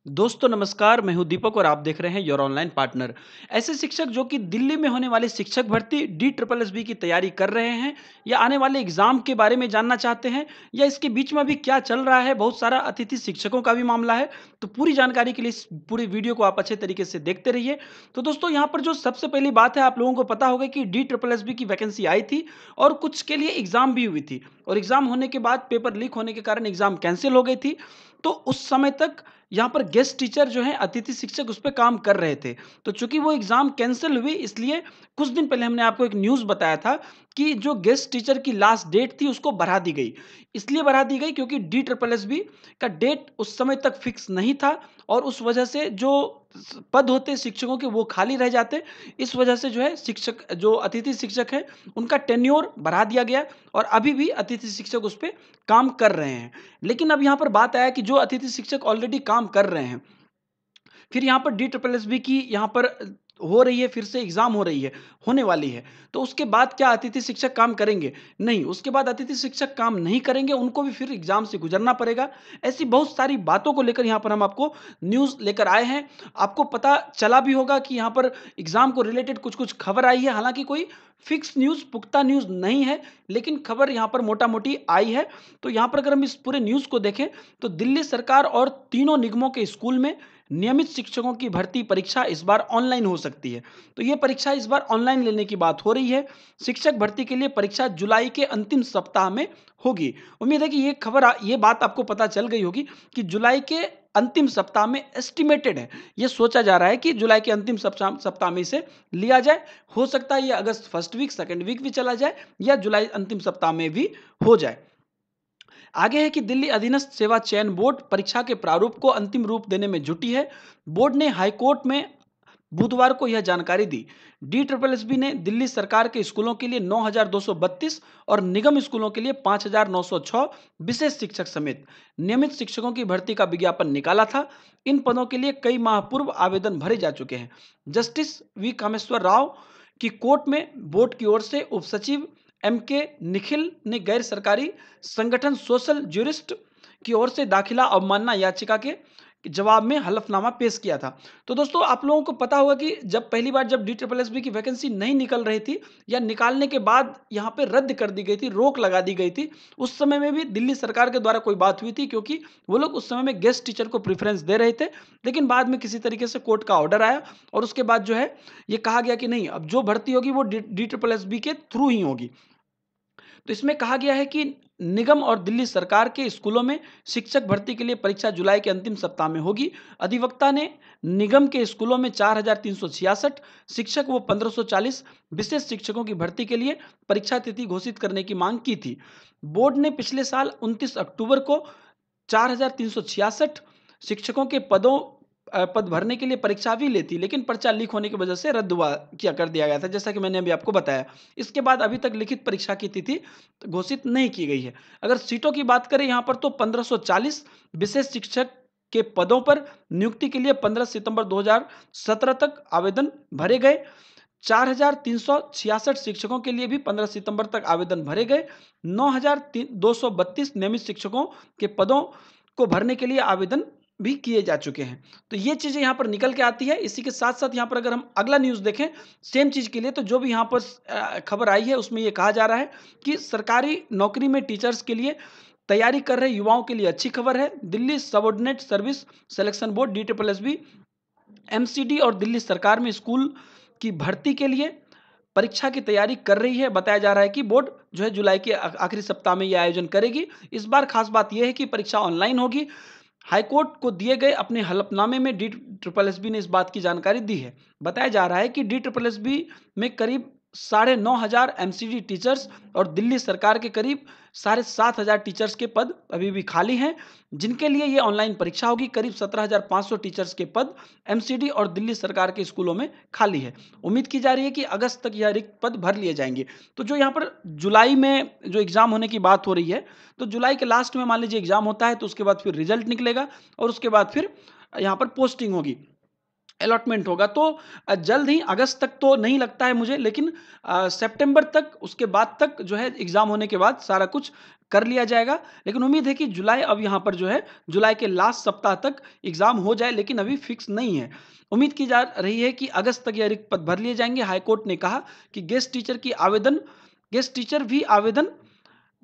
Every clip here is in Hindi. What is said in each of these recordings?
दोस्तों नमस्कार, मैं हूं दीपक और आप देख रहे हैं योर ऑनलाइन पार्टनर। ऐसे शिक्षक जो कि दिल्ली में होने वाली शिक्षक भर्ती DSSB की तैयारी कर रहे हैं या आने वाले एग्जाम के बारे में जानना चाहते हैं या इसके बीच में अभी क्या चल रहा है, बहुत सारा अतिथि शिक्षकों का भी मामला है। तो पूरी जानकारी के लिए इस पूरी वीडियो को आप अच्छे तरीके से देखते रहिए। तो दोस्तों यहाँ पर जो सबसे पहली बात है, आप लोगों को पता होगा कि DSSB की वैकेंसी आई थी और कुछ के लिए एग्जाम भी हुई थी और एग्जाम होने के बाद पेपर लीक होने के कारण एग्जाम कैंसिल हो गई थी। तो उस समय तक यहाँ पर गेस्ट टीचर जो हैं, अतिथि शिक्षक उस पे काम कर रहे थे। तो चूँकि वो एग्ज़ाम कैंसल हुई, इसलिए कुछ दिन पहले हमने आपको एक न्यूज़ बताया था कि जो गेस्ट टीचर की लास्ट डेट थी उसको बढ़ा दी गई। इसलिए बढ़ा दी गई क्योंकि DSSB का डेट उस समय तक फिक्स नहीं था और उस वजह से जो पद होते शिक्षकों के वो खाली रह जाते। इस वजह से जो है शिक्षक जो अतिथि शिक्षक हैं उनका टेन्योर बढ़ा दिया गया और अभी भी अतिथि शिक्षक उस पे काम कर रहे हैं। लेकिन अब यहाँ पर बात आया कि जो अतिथि शिक्षक ऑलरेडी काम कर रहे हैं, फिर यहाँ पर DSSB की यहाँ पर हो रही है, फिर से एग्ज़ाम हो रही है, होने वाली है। तो उसके बाद क्या अतिथि शिक्षक काम करेंगे? नहीं, उसके बाद अतिथि शिक्षक काम नहीं करेंगे, उनको भी फिर एग्ज़ाम से गुज़रना पड़ेगा। ऐसी बहुत सारी बातों को लेकर यहाँ पर हम आपको न्यूज़ लेकर आए हैं। आपको पता चला भी होगा कि यहाँ पर एग्ज़ाम को रिलेटेड कुछ-कुछ खबर आई है, हालाँकि कोई फिक्स न्यूज़, पुख्ता न्यूज़ नहीं है, लेकिन खबर यहाँ पर मोटा-मोटी आई है। तो यहाँ पर अगर हम इस पूरे न्यूज़ को देखें, तो दिल्ली सरकार और तीनों निगमों के स्कूल में नियमित शिक्षकों की भर्ती परीक्षा इस बार ऑनलाइन हो सकती है। तो ये परीक्षा इस बार ऑनलाइन लेने की बात हो रही है। शिक्षक भर्ती के लिए परीक्षा जुलाई के अंतिम सप्ताह में होगी। उम्मीद है कि ये बात आपको पता चल गई होगी कि जुलाई के अंतिम सप्ताह में एस्टिमेटेड है। ये सोचा जा रहा है कि जुलाई के अंतिम सप्ताह में इसे लिया जाए। हो सकता है ये अगस्त फर्स्ट वीक, सेकंड वीक भी चला जाए या जुलाई अंतिम सप्ताह में भी हो जाए। आगे है कि दिल्ली अधीनस्थ सेवा चयन बोर्ड परीक्षा के प्रारूप को अंतिम रूप देने में जुटी है। बोर्ड ने हाईकोर्ट में बुधवार को यह जानकारी दी। DSSB ने दिल्ली सरकार के स्कूलों के लिए 9,232 और निगम स्कूलों के लिए 5,906 विशेष शिक्षक समेत नियमित शिक्षकों की भर्ती का विज्ञापन निकाला था। इन पदों के लिए कई माह पूर्व आवेदन भरे जा चुके हैं। जस्टिस वी कामेश्वर राव की कोर्ट में बोर्ड की ओर से उप सचिव MK निखिल ने गैर सरकारी संगठन सोशल ज्यूरिस्ट की ओर से दाखिला अवमानना याचिका के जवाब में हलफनामा पेश किया था। तो दोस्तों आप लोगों को पता होगा कि जब पहली बार जब DSSB की वैकेंसी नहीं निकल रही थी या निकालने के बाद यहाँ पे रद्द कर दी गई थी, रोक लगा दी गई थी, उस समय में भी दिल्ली सरकार के द्वारा कोई बात हुई थी क्योंकि वो लोग उस समय में गेस्ट टीचर को प्रेफरेंस दे रहे थे। लेकिन बाद में किसी तरीके से कोर्ट का ऑर्डर आया और उसके बाद जो है ये कहा गया कि नहीं, अब जो भर्ती होगी वो DSSB के थ्रू ही होगी। तो इसमें कहा गया है कि निगम और दिल्ली सरकार के स्कूलों में शिक्षक भर्ती के लिए परीक्षा जुलाई के अंतिम सप्ताह में होगी। अधिवक्ता ने निगम के स्कूलों में 4,366 शिक्षक व 1,540 विशेष शिक्षकों की भर्ती के लिए परीक्षा तिथि घोषित करने की मांग की थी। बोर्ड ने पिछले साल 29 अक्टूबर को 4,366 शिक्षकों के पद भरने के लिए परीक्षा भी ली थी, लेकिन पर्चा लीक होने की वजह से रद्द कर दिया गया था, जैसा कि मैंने अभी आपको बताया। इसके बाद अभी तक लिखित परीक्षा की तिथि घोषित नहीं की गई है। अगर सीटों की बात करें यहाँ पर तो 1540 विशेष शिक्षक के पदों पर नियुक्ति के लिए 15 सितंबर 2017 तक आवेदन भरे गए। 4,366 शिक्षकों के लिए भी 15 सितंबर तक आवेदन भरे गए। 9,232 नियमित शिक्षकों के पदों को भरने के लिए आवेदन भी किए जा चुके हैं। तो ये चीज़ें यहाँ पर निकल के आती है। इसी के साथ-साथ यहाँ पर अगर हम अगला न्यूज़ देखें सेम चीज़ के लिए, तो जो भी यहाँ पर खबर आई है उसमें ये कहा जा रहा है कि सरकारी नौकरी में टीचर्स के लिए तैयारी कर रहे युवाओं के लिए अच्छी खबर है। Delhi subordinate service selection board DSSB, MCD और दिल्ली सरकार में स्कूल की भर्ती के लिए परीक्षा की तैयारी कर रही है। बताया जा रहा है कि बोर्ड जो है जुलाई के आखिरी सप्ताह में यह आयोजन करेगी। इस बार खास बात यह है कि परीक्षा ऑनलाइन होगी। हाईकोर्ट को दिए गए अपने हलफनामे में DSSB ने इस बात की जानकारी दी है। बताया जा रहा है कि DSSB में करीब 9,500 MCD टीचर्स और दिल्ली सरकार के करीब 7,500 टीचर्स के पद अभी भी खाली हैं, जिनके लिए ये ऑनलाइन परीक्षा होगी। करीब 17,500 टीचर्स के पद MCD और दिल्ली सरकार के स्कूलों में खाली है। उम्मीद की जा रही है कि अगस्त तक यह रिक्त पद भर लिए जाएंगे। तो जो यहाँ पर जुलाई में जो एग्ज़ाम होने की बात हो रही है, तो जुलाई के लास्ट में मान लीजिए एग्ज़ाम होता है, तो उसके बाद फिर रिजल्ट निकलेगा और उसके बाद फिर यहाँ पर पोस्टिंग होगी, अलॉटमेंट होगा। तो जल्द ही अगस्त तक तो नहीं लगता है मुझे, लेकिन सितंबर तक, उसके बाद तक जो है एग्ज़ाम होने के बाद सारा कुछ कर लिया जाएगा। लेकिन उम्मीद है कि जुलाई अब यहाँ पर जो है जुलाई के लास्ट सप्ताह तक एग्ज़ाम हो जाए, लेकिन अभी फिक्स नहीं है। उम्मीद की जा रही है कि अगस्त तक ये रिक्त पद भर लिए जाएँगे। हाईकोर्ट ने कहा कि गेस्ट टीचर भी आवेदन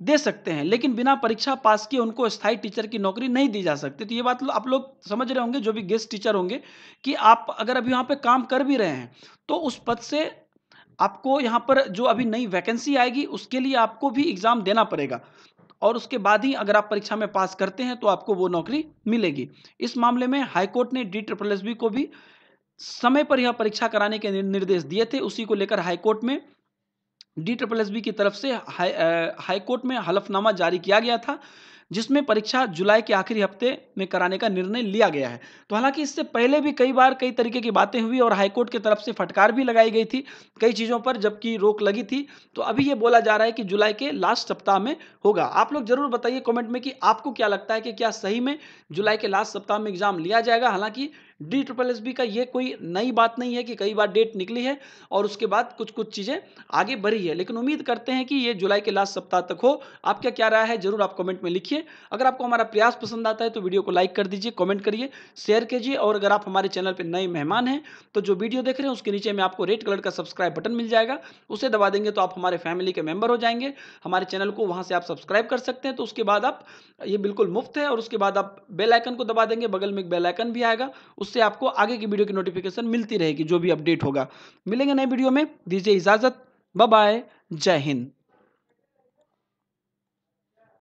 दे सकते हैं, लेकिन बिना परीक्षा पास किए उनको स्थायी टीचर की नौकरी नहीं दी जा सकती। तो ये बात आप लोग समझ रहे होंगे, जो भी गेस्ट टीचर होंगे, कि आप अगर अभी वहाँ पे काम कर भी रहे हैं, तो उस पद से आपको यहाँ पर जो अभी नई वैकेंसी आएगी, उसके लिए आपको भी एग्ज़ाम देना पड़ेगा और उसके बाद ही अगर आप परीक्षा में पास करते हैं, तो आपको वो नौकरी मिलेगी। इस मामले में हाईकोर्ट ने DSSB को भी समय पर यह परीक्षा कराने के निर्देश दिए थे। उसी को लेकर हाईकोर्ट में DSSB की तरफ से हाईकोर्ट में हलफनामा जारी किया गया था, जिसमें परीक्षा जुलाई के आखिरी हफ्ते में कराने का निर्णय लिया गया है। तो हालांकि इससे पहले भी कई बार कई तरीके की बातें हुई और हाईकोर्ट की तरफ से फटकार भी लगाई गई थी कई चीज़ों पर, जबकि रोक लगी थी। तो अभी ये बोला जा रहा है कि जुलाई के लास्ट सप्ताह में होगा। आप लोग जरूर बताइए कमेंट में कि आपको क्या लगता है कि क्या सही में जुलाई के लास्ट सप्ताह में एग्जाम लिया जाएगा। हालांकि DSSB का ये कोई नई बात नहीं है कि कई बार डेट निकली है और उसके बाद कुछ कुछ चीज़ें आगे बढ़ी है, लेकिन उम्मीद करते हैं कि ये जुलाई के लास्ट सप्ताह तक हो। आपका क्या राय है जरूर आप कमेंट में लिखिए। अगर आपको हमारा प्रयास पसंद आता है तो वीडियो को लाइक कर दीजिए, कमेंट करिए, शेयर कीजिए और अगर आप हमारे चैनल पर नए मेहमान हैं तो जो वीडियो देख रहे हैं उसके नीचे में आपको रेड कलर का सब्सक्राइब बटन मिल जाएगा, उसे दबा देंगे तो आप हमारे फैमिली के मेंबर हो जाएंगे। हमारे चैनल को वहां से आप सब्सक्राइब कर सकते हैं, तो उसके बाद आप, ये बिल्कुल मुफ्त है, और उसके बाद आप बेल आइकन को दबा देंगे, बगल में एक बेल आइकन भी आएगा, उससे आपको आगे की वीडियो की नोटिफिकेशन मिलती रहेगी जो भी अपडेट होगा। मिलेंगे नए वीडियो में, दीजिए इजाजत, बाय बाय, जय हिंद।